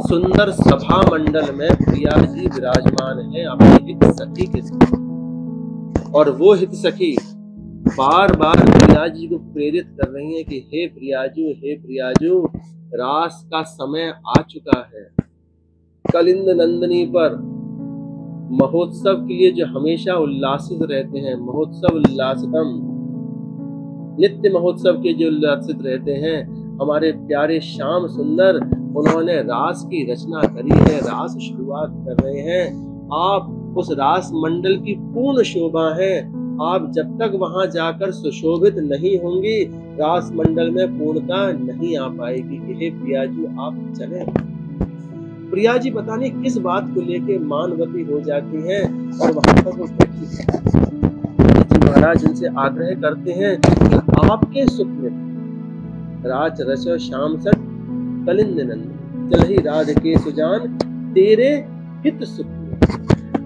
सुंदर सभा मंडल में प्रिया जी विराजमान हैं अपनी हित सखी के साथ। और वो हित सखी बार बार प्रिया जी को प्रेरित कर रही हैं कि हे प्रियाजू, रास का समय आ चुका है। कलिंद नंदिनी पर महोत्सव के लिए जो हमेशा उल्लासित रहते हैं, महोत्सव उल्लासितम, नित्य महोत्सव के जो उल्लासित रहते हैं, हमारे प्यारे श्याम सुंदर, उन्होंने रास की रचना करी है, रास शुरुआत कर रहे हैं। आप उस रास मंडल की पूर्ण शोभा है। आप जब तक वहां जाकर सुशोभित नहीं होंगी, रास मंडल में पूर्णता नहीं आ पाएगी। हे प्रियाजू, आप चले। प्रिया जी पता नहीं किस बात को लेके मानवती हो जाती हैं और वहां पर वो बैठी है। महाराज उनसे आग्रह करते हैं कि आपके सुख में राज रचो श्याम सट कलिंद नंद, चलहि राधिके सुजान तेरे हित सुख में।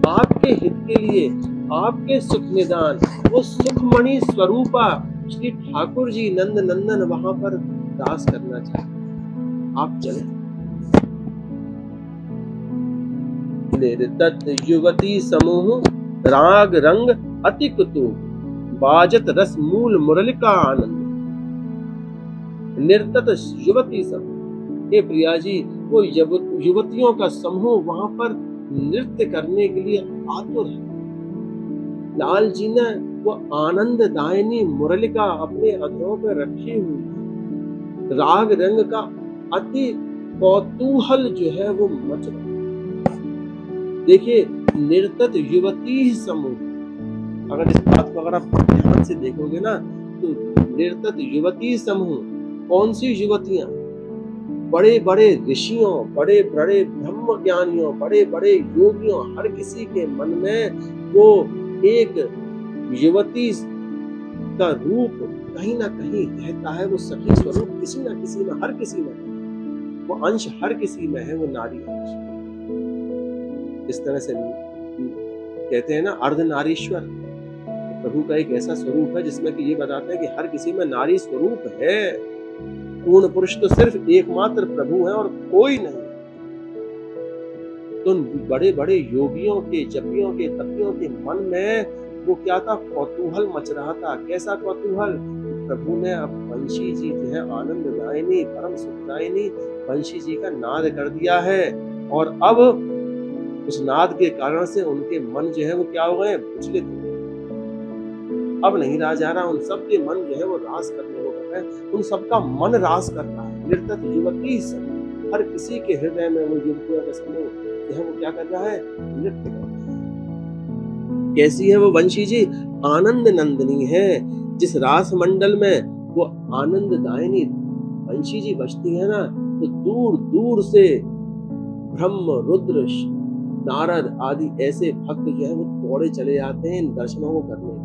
आपके हित के लिए, आपके सुख निदान, वो सुखमणि स्वरूपा श्री ठाकुर जी नंद नंदन वहां पर दास करना चाहते। आप चले। निर्तत युवती समूह राग रंग अति कुतूह, बाजत रस मूल मुरली का आनंद। निर्तत युवती समूह, हे प्रिया जी, वो युवतियों का समूह वहां पर नृत्य करने के लिए आतुर है। लाल जी ने वो आनंद दायनी मुरलिका अपने अधरों पर रखी हुई, राग रंग का अति कौतूहल जो है वो मच रहा। देखिए, निर्तत युवती समूह, अगर इस बात को अगर आप ध्यान से देखोगे ना, तो निर्तत युवती समूह, कौन सी युवतियां? बड़े बड़े ऋषियों, बड़े बड़े ब्रह्म ज्ञानियों, बड़े बड़े योगियों, हर किसी के मन में वो एक युवती का रूप कहीं ना कहीं रहता है। वो सखी स्वरूप किसी ना किसी में, हर किसी में है। वो अंश हर किसी में है, वो नारी अंश। इस तरह से कहते हैं ना, अर्धनारीश्वर, प्रभु का एक ऐसा स्वरूप है जिसमें कि ये बताते हैं कि हर किसी में नारी स्वरूप है। पूर्ण पुरुष तो सिर्फ एकमात्र प्रभु है और कोई नहीं। तो बड़े बड़े योगियों के, जपियों के, तपियों के मन में वो क्या था? कौतूहल मच रहा था। कैसा कौतूहल? प्रभु ने अब बंशी जी जो है आनंद दायनी, परम सुखदायनी बंशी जी का नाद कर दिया है। और अब उस नाद के कारण से उनके मन जो है वो क्या हो गए? विचलित हो गए। अब नहीं रहा जा रहा। उन सब के मन जो है वो रास करने को कर रहे हैं। उन सबका मन रास करता है। निर्तत युवती समूह, हर किसी के हृदय में वो युवतियों का समूह जो है वो क्या कर रहा है? नृत्य कर रहा है। कैसी है वो बंशी जी? आनंद नंदिनी है। जिस रास मंडल में वो आनंद दायनी बंशी जी बजती है ना, तो दूर दूर से ब्रह्म, रुद्र, नारद आदि ऐसे भक्त जो है वो दौड़े चले जाते हैं इन दर्शनों को करने।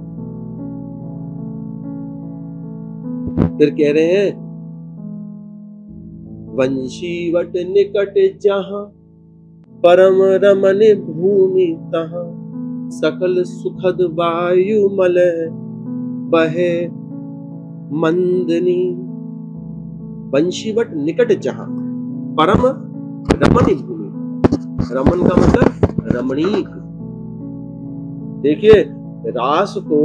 फिर कह रहे हैं, वंशीवट निकट जहां परम रमन भूमि तहां, सकल सुखद वायु मल बहे मंदनी। वंशीवट निकट जहां परम रमण भूमि, रमन का मतलब रमणीक। देखिए, रास को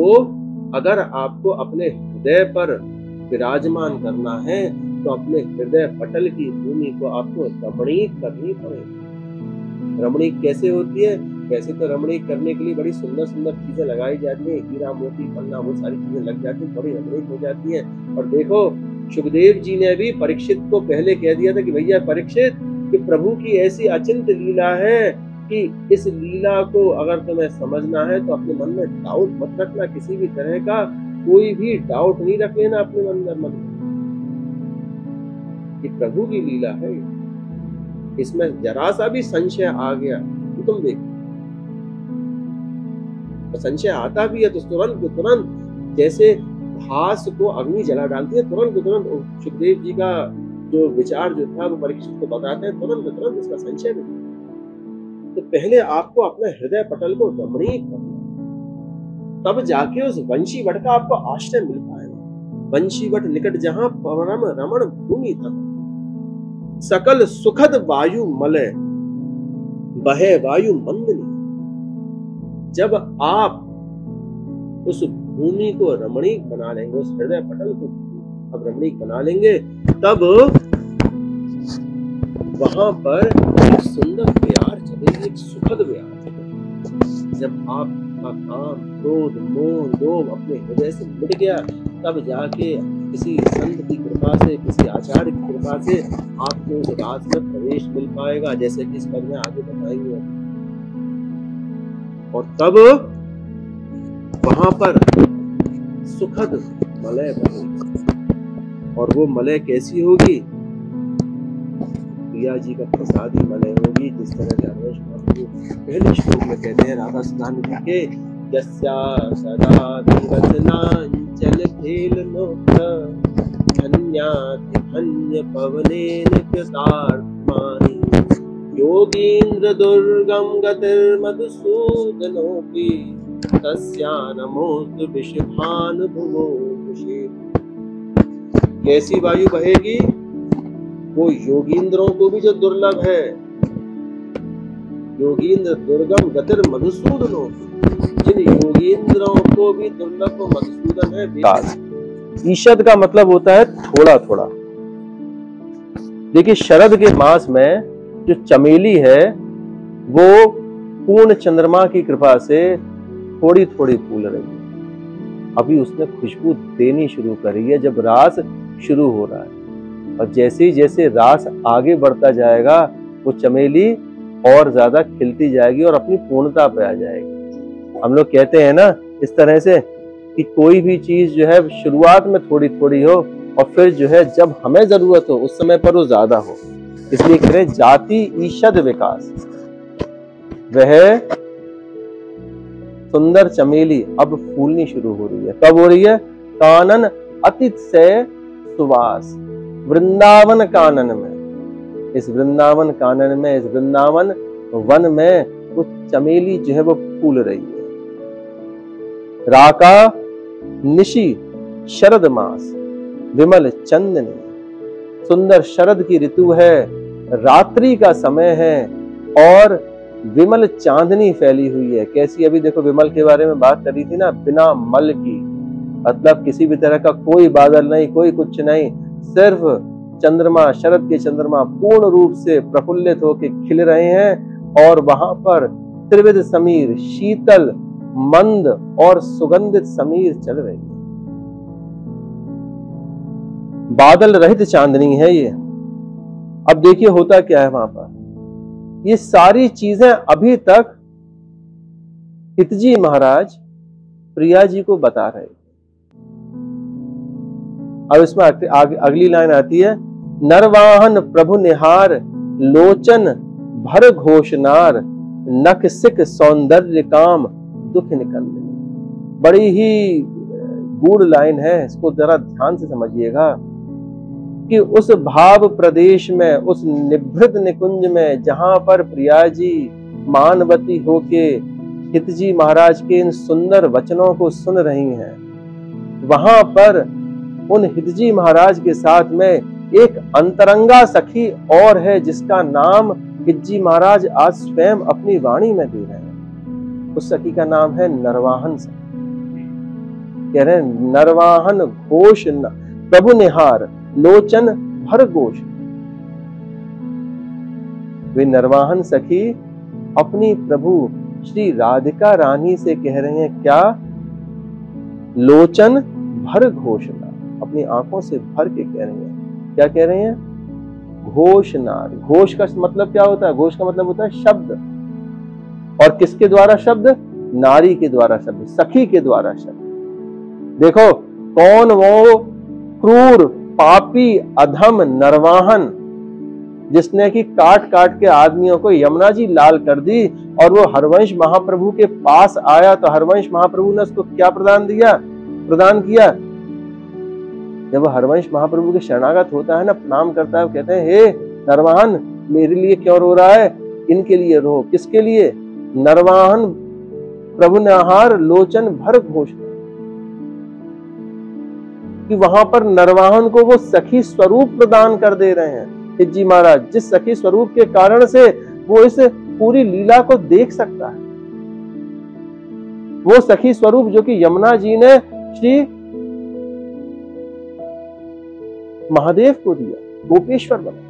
अगर आपको अपने हृदय पर विराजमान करना है तो अपने हृदय पटल की भूमि को आपको रमणीक करनी पड़ेगी। रमणीक कैसे होती है? वैसे तो रमणीक करने के लिए बड़ी सुंदर सुंदर चीजें लगाई जाती हैं, हीरा मोती पन्ना, वो सारी चीजें लग जाती हैं, बड़ी रमणीक हो जाती हैं। और देखो, सुखदेव जी ने भी परीक्षित को पहले कह दिया था कि भैया परीक्षित, कि प्रभु की ऐसी अचिंत लीला है कि इस लीला को अगर तुम्हें समझना है तो अपने मन में डाउट मत रखना, किसी भी तरह का कोई भी डाउट नहीं रख लेना अपने मन में कि प्रभु की लीला है। इसमें जरा सा भी संशय आ गया तो तुम देखो, तो संशय आता भी है तो तुरंत जैसे घास को अग्नि जला डालती है, तुरंत सुखदेव जी का जो विचार जो था वो परीक्षित को बताते हैं, तुरंत इसका संशय भी। तो पहले आपको अपने हृदय पटल को रमणीक करना, तब जाके उस वंशी वट का आपको आश्रय मिल पाएगा। वंशी वट निकट जहां परम रमण भूमि था, सकल सुखद वायु मलय बहे वायु मंदनी। जब आप उस भूमि को रमणीक बना लेंगे, उस हृदय पटल को अब रमणीक बना लेंगे, तब वहां पर एक सुंदर प्यार चलेगी, एक सुखद प्यार। जब आपका काम, क्रोध, मोह, लोभ अपने हृदय से मिट गया, तब जाके किसी संत की कृपा से, किसी आचार्य की कृपा से आपको उस रास में प्रवेश मिल पाएगा, जैसे कि इस पद में आगे बताएंगे। और तब वहां पर सुखद मलय बनेगी। और वो मलय कैसी होगी? प्रिया जी का प्रसादी मलय होगी। जिस तरह से हर्वंश महाप्रभु पहले श्लोक में कहते हैं राधा सुधानिधि के, यस्या सदा रचनांचल खेल नोत्र धन्याति धन्य पवनेन कृतार्थमानि योगीन्द्र दुर्गम गतिर्मधुसूदनोऽपि तस्या नमोस्तु विषभानुभुवो विषे। कैसी वायु बहेगी? वो योगींद्रों को भी जो दुर्लभ है, योगींद्र दुर्गम गतिर मधुसूदनो, जिन योगींद्रों को भी दुर्लभ मधुसूदन है। ईशद का मतलब होता है थोड़ा थोड़ा। देखिए शरद के मास में जो चमेली है वो पूर्ण चंद्रमा की कृपा से थोड़ी थोड़ी फूल रही है। अभी उसने खुशबू देनी शुरू करी है जब रास शुरू हो रहा है। और जैसे ही जैसे रास आगे बढ़ता जाएगा वो चमेली और ज्यादा खिलती जाएगी और अपनी पूर्णता पे आ जाएगी। हम लोग कहते हैं ना इस तरह से कि कोई भी चीज जो है शुरुआत में थोड़ी थोड़ी हो और फिर जो है जब हमें जरूरत हो उस समय पर वो ज्यादा हो। इसलिए कह रहे जाति ईशद विकास। वह सुंदर चमेली अब फूलनी शुरू हो रही है। कब हो रही है? कानन अतिथ से सुवास, वृंदावन कानन में। इस वृंदावन कानन में, इस वृंदावन वन में वो चमेली जो है वो फूल रही है। राका निशि शरद मास विमल चंदनी। सुंदर शरद की ऋतु है, रात्रि का समय है और विमल चांदनी फैली हुई है। कैसी? अभी देखो विमल के बारे में बात करी थी ना, बिना मल की, मतलब किसी भी तरह का कोई बादल नहीं, कोई कुछ नहीं, सिर्फ चंद्रमा, शरद के चंद्रमा पूर्ण रूप से प्रफुल्लित होकर खिल रहे हैं और वहां पर त्रिविध समीर, शीतल, मंद और सुगंधित समीर चल रही है। बादल रहित चांदनी है ये। अब देखिए होता क्या है वहां पर। ये सारी चीजें अभी तक हितजी महाराज प्रिया जी को बता रहे। अब इसमें अगली लाइन आती है, नरवाहन प्रभु निहार लोचन भर घोषनार नख सिक सौंदर्य काम दुख निकंदनी। बड़ी ही गूढ़ लाइन है, इसको जरा ध्यान से समझिएगा कि उस भाव प्रदेश में, उस निभृत निकुंज में जहां पर प्रिया जी मानवती होके हितजी महाराज के इन सुंदर वचनों को सुन रही हैं, वहां पर उन हितजी महाराज के साथ में एक अंतरंगा सखी और है जिसका नाम हितजी महाराज आज स्वयं अपनी वाणी में दे रहे हैं। उस सखी का नाम है नरवाहन सखी। कह रहे हैं नरवाहन घोष प्रभु निहार लोचन भर घोष। वे नरवाहन सखी अपनी प्रभु श्री राधिका रानी से कह रहे हैं क्या? लोचन भर घोषना, अपनी आंखों से भर के कह रही हैं। क्या कह रहे हैं? घोषनार। घोष का मतलब क्या होता है? घोष का मतलब होता है शब्द। और किसके द्वारा शब्द? नारी के द्वारा शब्द, सखी के द्वारा शब्द। देखो कौन वो क्रूर पापी अधम नरवाहन जिसने कि काट काट के आदमियों को यमुना जी लाल कर दी और वो हरवंश महाप्रभु के पास आया तो हरवंश महाप्रभु ने उसको क्या प्रदान किया? जब हरवंश महाप्रभु के शरणागत होता है ना, प्रणाम करता है, वो कहते हैं हे नरवाहन मेरे लिए क्यों रो रहा है? इनके लिए रो। किसके लिए? नरवाहन प्रभु निहार लोचन भर घोष। कि वहां पर नरवाहन को वो सखी स्वरूप प्रदान कर दे रहे हैं। हिज्जी महाराज, जिस सखी स्वरूप के कारण से वो इस पूरी लीला को देख सकता है, वो सखी स्वरूप जो कि यमुना जी ने श्री महादेव को दिया, गोपेश्वर बना।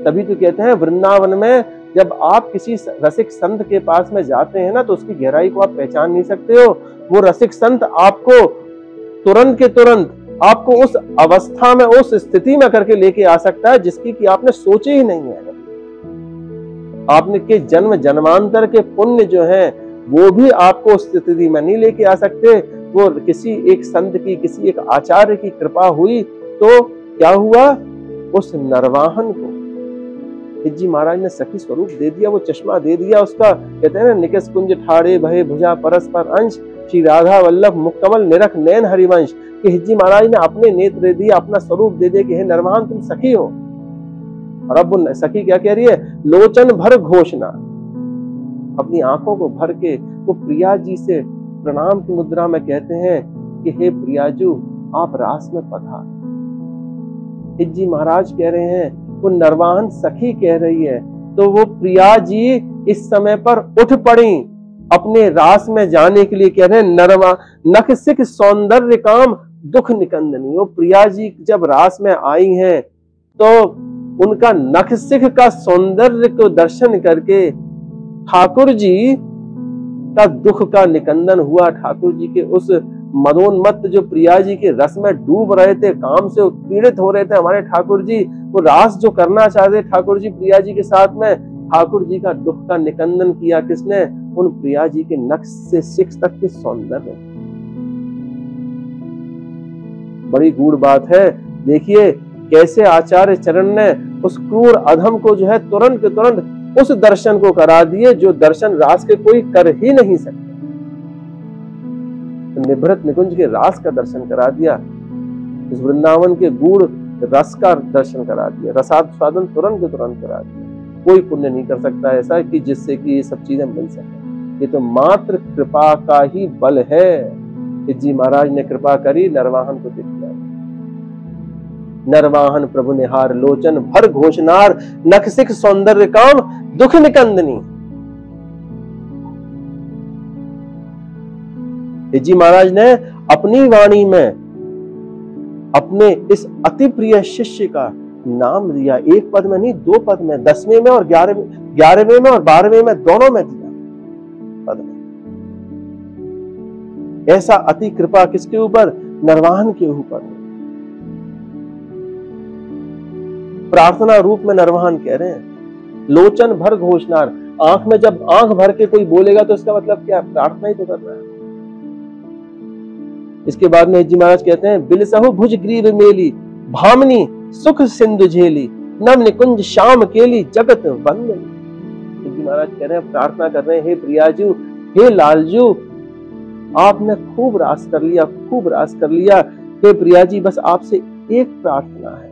तभी तो कहते हैं वृंदावन में जब आप किसी रसिक संत के पास में जाते हैं ना, तो उसकी गहराई को आप पहचान नहीं सकते हो। वो रसिक संत आपको तुरंत के तुरंत आपको उस अवस्था में, उस स्थिति में करके लेके आ सकता है जिसकी कि आपने सोचे ही नहीं है। आपने के जन्म जन्मांतर के पुण्य जो है वो भी आपको उस स्थिति में नहीं लेके आ सकते। वो किसी एक संत की, किसी एक आचार्य की कृपा हुई तो क्या हुआ, उस नरवाहन को हिज्जी महाराज ने सखी स्वरूप दे दिया, वो चश्मा दे दिया उसका। कहते हैं ना, निकस कुंज ठाड़े भय भुजा परस्पर अंश, श्री राधा वल्लभ मुक्कमल निरख नैन हरिवंश। कि हिज्जी महाराज ने अपने नेत्र दे दिया, अपना स्वरूप दे दिया कि हे नरवाहन तुम सखी हो। और अब वो सखी क्या कह रही है, लोचन भर घोषणा, अपनी आंखों को भर के वो प्रिया जी से प्रणाम की मुद्रा में कहते हैं कि हे प्रियाजू आप रास में पधार। हिज्जी महाराज कह रहे हैं, वो नरवाहन सखी कह रही है, तो वो प्रिया जी इस समय पर उठ पड़ी अपने रास में जाने के लिए। कह रहे हैं नरवा नख सिख सौंदर्य काम दुख निकंदनी। वो प्रिया जी जब रास में आई हैं तो उनका नख सिख का सौंदर्य को दर्शन करके ठाकुर जी का दुख का निकंदन हुआ। ठाकुर जी के उस मदोन्मत्त जो प्रिया जी के रस में डूब रहे थे, काम से उत्पीड़ित हो रहे थे हमारे ठाकुर जी, वो रास जो करना चाहते ठाकुर जी प्रिया जी के साथ में, ठाकुर जी का दुख का निकंदन किया किसने, उन प्रिया जी के नख से सिख तक के सौंदर्य। बड़ी गूढ़ बात है। देखिए कैसे आचार्य चरण ने उस क्रूर अधम को जो है तुरंत के तुरंत उस दर्शन को करा दिए जो दर्शन रास के कोई कर ही नहीं सकता। तो निभृत निकुंज के रास का दर्शन करा दिया, उस वृंदावन के गूढ़ रस का दर्शन करा दिया, रसास्वादन तुरंत के तुरंत करा दिया। कोई पुण्य नहीं कर सकता ऐसा कि जिससे कि ये सब चीजें मिल सके। ये तो मात्र कृपा का ही बल है। हिज्जी महाराज ने कृपा करी, नरवाहन को दिखलाया। नरवाहन प्रभु निहार लोचन भर घोषनार, नख सिख सौंदर्य काम दुख निकंदनी। हिज्जी महाराज ने अपनी वाणी में अपने इस अति प्रिय शिष्य का नाम दिया। एक पद में नहीं, दो पद में, 10वें में और 11वें में और 12वें में, दोनों में दिया पद में। ऐसा अति कृपा किसके ऊपर, नरवाहन के ऊपर। प्रार्थना रूप में नरवाहन कह रहे हैं, लोचन भर घोषणार। आंख में जब आंख भर के कोई बोलेगा तो इसका मतलब क्या, प्रार्थना ही तो कर रहा है। इसके बाद में हिज्जी महाराज कहते हैं, बिलसहु भुज ग्रीव मेली, भामनी सुख सिंधु झेली, नव निकुंज श्याम केली, जगत वंदनी। हिज्जी महाराज कह रहे हैं, प्रार्थना कर रहे हैं, हे प्रियाजू, हे लालजू, आपने खूब रास कर लिया, खूब रास कर लिया। हे प्रिया जी, बस आपसे एक प्रार्थना है,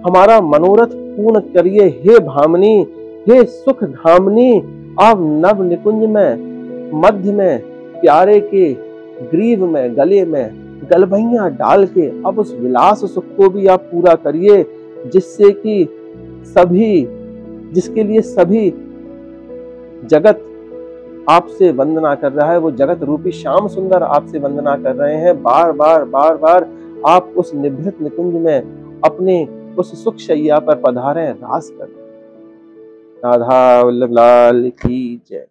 हमारा मनोरथ पूर्ण करिए। हे भामनी, हे सुख धामनी, आप नव निकुंज में, मध्य में, प्यारे के ग्रीव में, गले में गलभैया डाल के अब उस विलास सुख को भी आप पूरा करिए, जिससे कि सभी, जिसके लिए सभी जगत आपसे वंदना कर रहा है। वो जगत रूपी श्याम सुंदर आपसे वंदना कर रहे हैं। बार बार आप उस निभृत निकुंज में अपने उस सुख शैया पर पधारें, रास करें। राधा वल्लभ लाल की जय।